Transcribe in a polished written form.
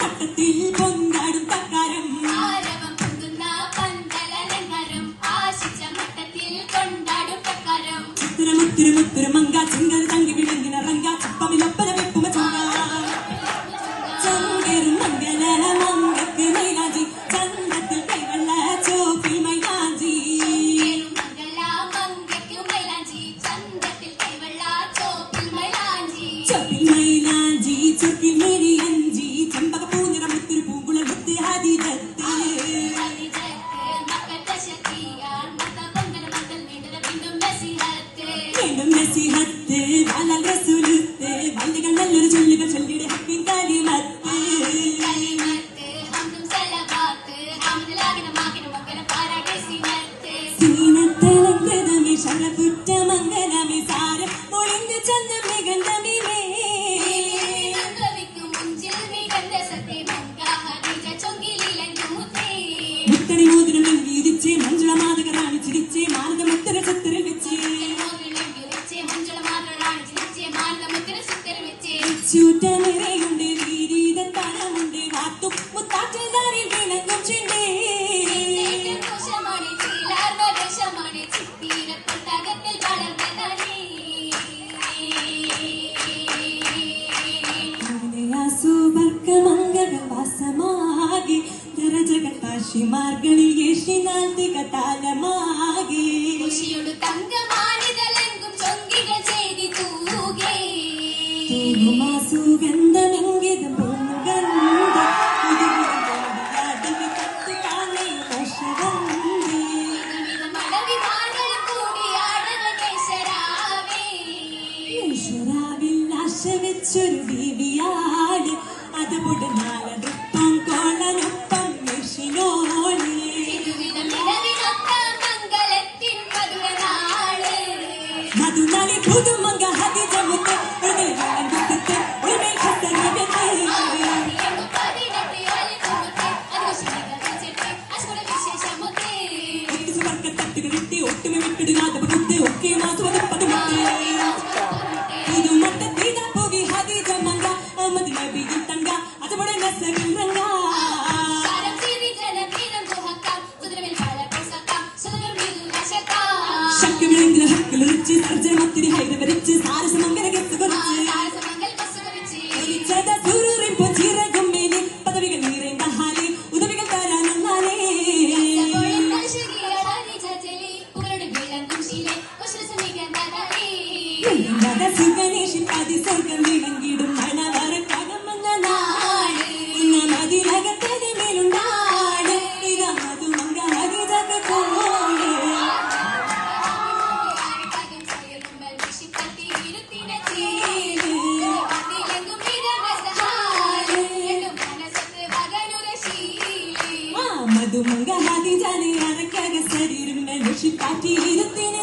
മട്ടത്തിൽ പൊന്നാടും തക്കാരം ആരവം പൊങ്ങുന്ന മുത്തുരു മങ്ക ചെങ്കൽ തങ്കി വിളങ്ങിന റങ്ക ചപ്പമിലൊപ്പന വെപ്പുമ ചങ്ക ചങ്കേറും മംഗല മങ്കക്ക് മൈലാഞ്ചി ചന്തത്തിൽ കൈവെള്ള ചോപ്പിൽ മൈലാഞ്ചി ചോപ്പിൽ മൈലാഞ്ചി ചോപ്പിൽ മേരിയഞ്ചി ചെമ്പക പൂനിറ മുത്തുരു പൂങ്കുള മുത്ത് ഹരിജത്ത് നസിഹത്ത് വാലാൽ റസൂലുത്ത് വല്ലികൾ നല്ലൊരു ചൊല്ലുകൾ ചൊല്ലിയുടെ ഹക്കിൻ കലിമത്ത് സീനത്തലങ്കൃതമി ശരപുറ്റ മംഗലമി സാരം ഒളിഞ്ഞു ചന്തം നിഗന്ധമിമേ മുത്തണി മോതിരം വീതിച്ച് മഞ്ജുള മാതക റാണി ചിരിച്ച് മാനത മുത്തര ചത്തരിൽ വെച്ച് ചൂട്ടനിറയുണ്ട് വീരീത തണമുണ്ട് വാത്തും മുത്താറ്റതാരിൽ വിളങ്ങും ചെണ്ടേ സുവർഗമംഗളവാസമാകെ ദരജകൾ കാശിമാർകളിൽ യേശിനാന്തിക താലമാകെ സുഗന്ധമെങ്കിതം പൊന്നുഗന്ധ കത്ത് കാണയും ഷറാവിൽ ആശ വെച്ചൊരു ബീവിയാട് അതുകൊണ്ട് നാലതൊപ്പം കോളനൊപ്പം മെഷിനോട് മധുനാളി പുതുമങ്ക ഹതിജമുത്ത് ഒട്ടുമ വിട്ടിടുകാതെ ഒക്കെ മാസുവതപ്പതുമുട്ട് പുതുമത്ത തീത പോകി ഹദീജ മങ്ക അഹമ്മദ് നബി തങ്ക അതുപോലെ നസകിൽ രംഗ ശക്തി വിളങ്ങിയ ഹക്കിൽ റിച്ച് സർജന മത്തിരി ഹൈദ വരച്ച് സാരസമംഗല ഗത്ത് കുറച്ച് സൂരൂറിൻ പൊച്ചിറകും മേലെ പദവികൾ നീറേണ്ട ഹാലി ഉദവികൾ തരാനേ സുഗണേശൻ പതി സ്വർഗം വിളങ്ങിടും മണവര കടമെന്ന നാട് മതിലകത്തത് മേലുണ്ടാട് ഇതമതു മംഗള കോട് മധുമംഗ ഹതി ജാനെ അരക്കക ശരീരം കാറ്റി ഇരുത്തിന്